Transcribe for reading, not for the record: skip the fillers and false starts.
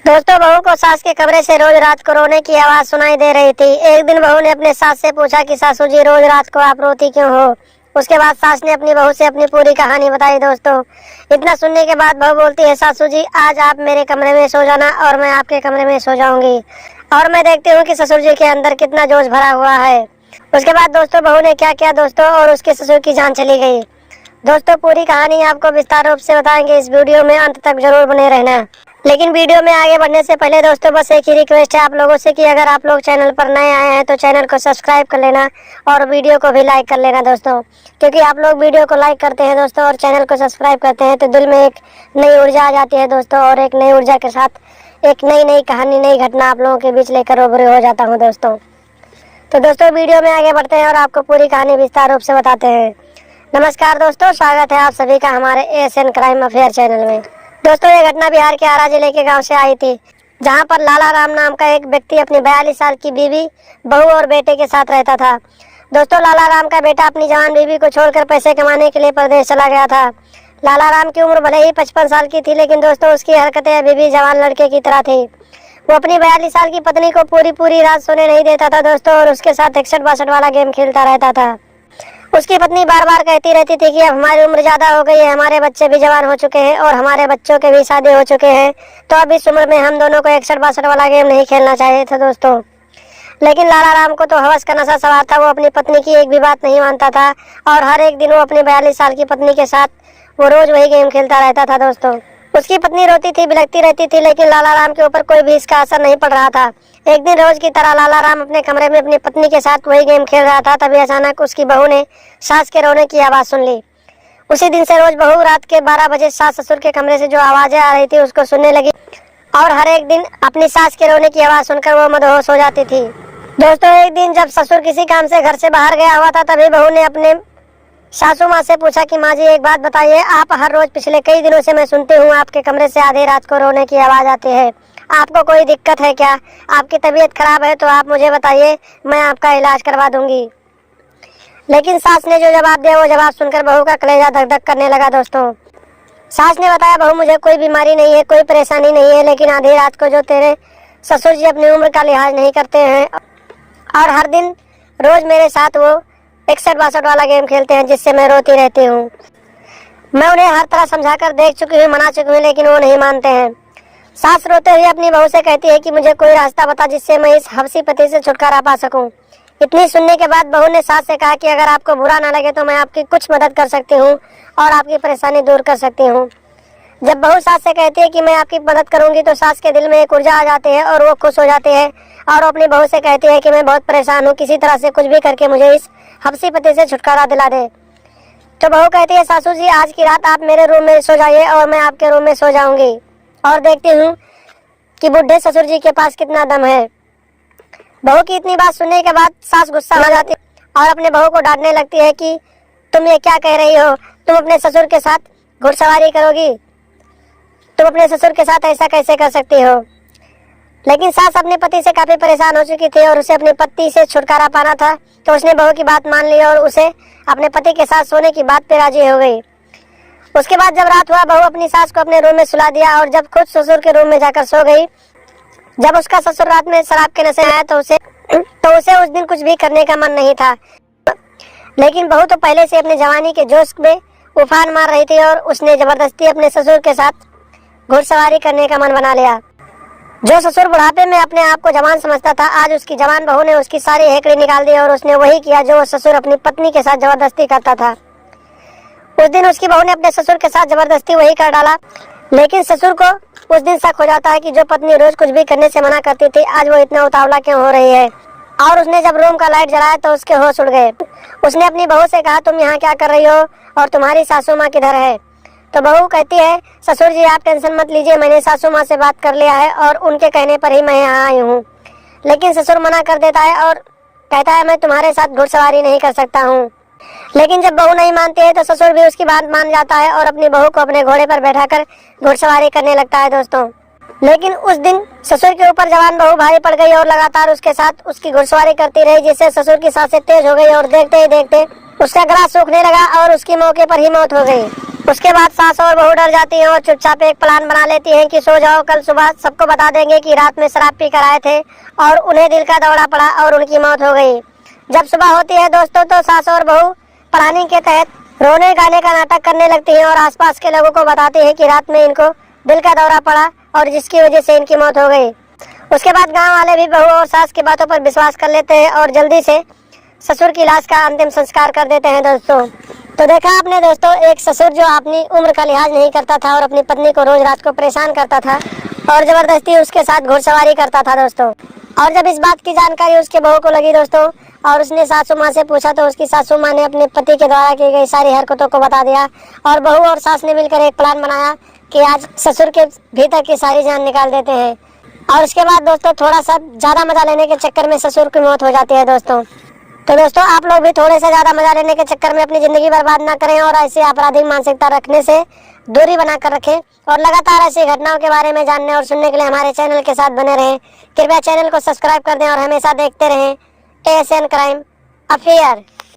दोस्तों, बहू को सास के कमरे से रोज रात को रोने की आवाज सुनाई दे रही थी। एक दिन बहू ने अपने सास से पूछा कि सासू जी, रोज रात को आप रोती क्यों हो। उसके बाद सास ने अपनी बहू से अपनी पूरी कहानी बताई। दोस्तों, इतना सुनने के बाद बहू बोलती है, सासू जी आज आप मेरे कमरे में सो जाना और मैं आपके कमरे में सो जाऊंगी और मैं देखती हूँ कि ससुर जी के अंदर कितना जोश भरा हुआ है। उसके बाद दोस्तों, बहू ने क्या किया दोस्तों, और उसके ससुर की जान चली गई। दोस्तों, पूरी कहानी आपको विस्तार रूप से बताएंगे। इस वीडियो में अंत तक जरूर बने रहना। लेकिन वीडियो में आगे बढ़ने से पहले दोस्तों, बस एक ही रिक्वेस्ट है आप लोगों से कि अगर आप लोग चैनल पर नए आए हैं तो चैनल को सब्सक्राइब कर लेना और वीडियो को भी लाइक कर लेना दोस्तों, क्योंकि आप लोग वीडियो को लाइक करते हैं दोस्तों और चैनल को सब्सक्राइब करते हैं तो दिल में एक नई ऊर्जा आ जाती है दोस्तों, और एक नई ऊर्जा के साथ एक नई कहानी, नई घटना आप लोगों के बीच लेकर रूबरू हो जाता हूँ दोस्तों। तो दोस्तों, वीडियो में आगे बढ़ते हैं और आपको पूरी कहानी विस्तार रूप से बताते हैं। नमस्कार दोस्तों, स्वागत है आप सभी का हमारे एएसएन क्राइम अफेयर चैनल में। दोस्तों, ये घटना बिहार के आरा जिले के गांव से आई थी, जहां पर लाला राम नाम का एक व्यक्ति अपनी 42 साल की बीवी, बहू और बेटे के साथ रहता था। दोस्तों, लाला राम का बेटा अपनी जवान बीवी को छोड़कर पैसे कमाने के लिए परदेश चला गया था। लाला राम की उम्र भले ही 55 साल की थी, लेकिन दोस्तों उसकी हरकतें अभी भी जवान लड़के की तरह थी। वो अपनी 42 साल की पत्नी को पूरी रात सोने नहीं देता था दोस्तों, और उसके साथ 61-62 वाला गेम खेलता रहता था। उसकी पत्नी बार बार कहती रहती थी कि अब हमारी उम्र ज्यादा हो गई है, हमारे बच्चे भी जवान हो चुके हैं और हमारे बच्चों के भी शादी हो चुके हैं, तो अब इस उम्र में हम दोनों को 61-62 वाला गेम नहीं खेलना चाहिए था दोस्तों। लेकिन लाला राम को तो हवस का नशा सवार था। वो अपनी पत्नी की एक भी बात नहीं मानता था और हर एक दिन वो अपनी 42 साल की पत्नी के साथ वो रोज वही गेम खेलता रहता था दोस्तों। उसकी पत्नी रोती थी, बिलखती रहती थी, लेकिन लाला राम के ऊपर कोई भी इसका असर नहीं पड़ रहा था। एक दिन रोज की तरह लाला राम अपने कमरे में अपनी पत्नी के साथ वही गेम खेल रहा था। तभी अचानक उसकी बहू ने सास के रोने की आवाज सुन ली। उसी दिन से रोज बहू रात के 12 बजे सास ससुर के कमरे से जो आवाजें आ रही थी उसको सुनने लगी और हर एक दिन अपनी सास के रोने की आवाज सुनकर वो मदहोश हो जाती थी। दोस्तों, एक दिन जब ससुर किसी काम से घर से बाहर गया हुआ था, तभी बहू ने अपने सासू माँ से पूछा कि माँ जी, एक बात बताइए, आप हर रोज पिछले कई दिनों से मैं सुनती हूँ आपके कमरे से आधी रात को रोने की आवाज आती है। आपको कोई दिक्कत है क्या? आपकी तबीयत खराब है तो आप मुझे बताइए, मैं आपका इलाज करवा दूंगी। लेकिन सास ने जो जवाब दिया, वो जवाब सुनकर बहू का कलेजा धक धक करने लगा दोस्तों। सास ने बताया, बहू मुझे कोई बीमारी नहीं है, कोई परेशानी नहीं है, लेकिन आधी रात को जो तेरे ससुर जी अपनी उम्र का लिहाज नहीं करते हैं और हर दिन रोज मेरे साथ वो 61-62 वाला गेम खेलते हैं, जिससे मैं रोती रहती हूँ। मैं उन्हें हर तरह समझाकर देख चुकी हूँ, मना चुकी हूँ, लेकिन वो नहीं मानते हैं। सास रोते हुए अपनी बहू से कहती है कि मुझे कोई रास्ता बता जिससे मैं इस हवसी पति से छुटकारा पा सकूं। इतनी सुनने के बाद बहू ने सास से कहा कि अगर आपको बुरा ना लगे तो मैं आपकी कुछ मदद कर सकती हूँ और आपकी परेशानी दूर कर सकती हूँ। जब बहू सास से कहती है कि मैं आपकी मदद करूंगी तो सास के दिल में एक ऊर्जा आ जाती है और वो खुश हो जाती है और अपनी बहू से कहती है कि मैं बहुत परेशान हूँ, किसी तरह से कुछ भी करके मुझे इस हवसी पति से छुटकारा दिला दे। तो बहू कहती है, सासू जी आज की रात आप मेरे रूम में सो जाइए और मैं आपके रूम में सो जाऊंगी और देखती हूँ कि बुढ़े ससुर जी के पास कितना दम है। बहू की इतनी बात सुनने के बाद सास गुस्सा हो जाती है और अपने बहू को डांटने लगती है कि तुम ये क्या कह रही हो, तुम अपने ससुर के साथ घुड़सवारी करोगी, तुम अपने ससुर के साथ ऐसा कैसे कर सकती हो। लेकिन सास अपने पति से काफी परेशान हो चुकी थी और उसे अपने पति से छुटकारा पाना था, तो उसने बहू की बात मान ली और उसे अपने पति के साथ सोने की बात पे राजी हो गई। उसके बाद जब रात हुआ, बहू अपनी सास को अपने रूम में सुला दिया और जब खुद ससुर के रूम में जाकर सो गई। जब उसका ससुर रात में शराब के नशे में आया तो उसे उस दिन कुछ भी करने का मन नहीं था। लेकिन बहू तो पहले से अपने जवानी के जोश में उफान मार रही थी और उसने जबरदस्ती अपने ससुर के साथ घुड़सवारी करने का मन बना लिया। जो ससुर बुढ़ापे में अपने आप को जवान समझता था, आज उसकी जवान बहू ने उसकी सारी हेकड़ी निकाल दी और उसने वही किया जो वो ससुर अपनी पत्नी के साथ जबरदस्ती करता था। उस दिन उसकी बहू ने अपने ससुर के साथ जबरदस्ती वही कर डाला। लेकिन ससुर को उस दिन शक हो जाता है कि जो पत्नी रोज कुछ भी करने से मना करती थी, आज वो इतना उतावला क्यों हो रही है। और उसने जब रूम का लाइट जलाया तो उसके होश उड़ गए। उसने अपनी बहू से कहा, तुम यहाँ क्या कर रही हो और तुम्हारी सासू माँ किधर है। तो बहू कहती है, ससुर जी आप टेंशन मत लीजिए, मैंने सासू माँ से बात कर लिया है और उनके कहने पर ही मैं यहाँ आई हूँ। लेकिन ससुर मना कर देता है और कहता है, मैं तुम्हारे साथ घुड़सवारी नहीं कर सकता हूँ। लेकिन जब बहू नहीं मानती है तो ससुर भी उसकी बात मान जाता है और अपनी बहू को अपने घोड़े पर बैठाकर घुड़सवारी करने लगता है दोस्तों। लेकिन उस दिन ससुर के ऊपर जवान बहू भारी पड़ गई और लगातार उसके साथ उसकी घुड़सवारी करती रही, जिससे ससुर की सांसें तेज हो गई और देखते ही देखते उसका गला सूखने लगा और उसकी मौके पर ही मौत हो गई। उसके बाद सास और बहू डर जाती हैं और चुपचाप एक प्लान बना लेती हैं कि सो जाओ, कल सुबह सबको बता देंगे कि रात में शराब पी कर आए थे और उन्हें दिल का दौरा पड़ा और उनकी मौत हो गई। जब सुबह होती है दोस्तों तो सास और बहू प्लानिंग के तहत रोने गाने का नाटक करने लगती हैं और आसपास के लोगों को बताती हैं कि रात में इनको दिल का दौरा पड़ा और जिसकी वजह से इनकी मौत हो गई। उसके बाद गांव वाले भी बहू और सास की बातों पर विश्वास कर लेते हैं और जल्दी से ससुर की लाश का अंतिम संस्कार कर देते हैं दोस्तों। तो देखा आपने दोस्तों, एक ससुर जो अपनी उम्र का लिहाज नहीं करता था और अपनी पत्नी को रोज रात को परेशान करता था और जबरदस्ती उसके साथ घुड़सवारी करता था दोस्तों। और जब इस बात की जानकारी उसके बहू को लगी दोस्तों और उसने सासू माँ से पूछा तो उसकी सासू माँ ने अपने पति के द्वारा की गई सारी हरकतों को बता दिया और बहू और सास ने मिलकर एक प्लान बनाया कि आज ससुर के भीतर की सारी जान निकाल देते हैं। और उसके बाद दोस्तों थोड़ा सा ज्यादा मजा लेने के चक्कर में ससुर की मौत हो जाती है दोस्तों। तो दोस्तों आप लोग भी थोड़े से ज्यादा मजा लेने के चक्कर में अपनी जिंदगी बर्बाद ना करें और ऐसे आपराधिक मानसिकता रखने से दूरी बनाकर रखें और लगातार ऐसी घटनाओं के बारे में जानने और सुनने के लिए हमारे चैनल के साथ बने रहें। कृपया चैनल को सब्सक्राइब कर दें और हमेशा देखते रहें ASN क्राइम अफेयर।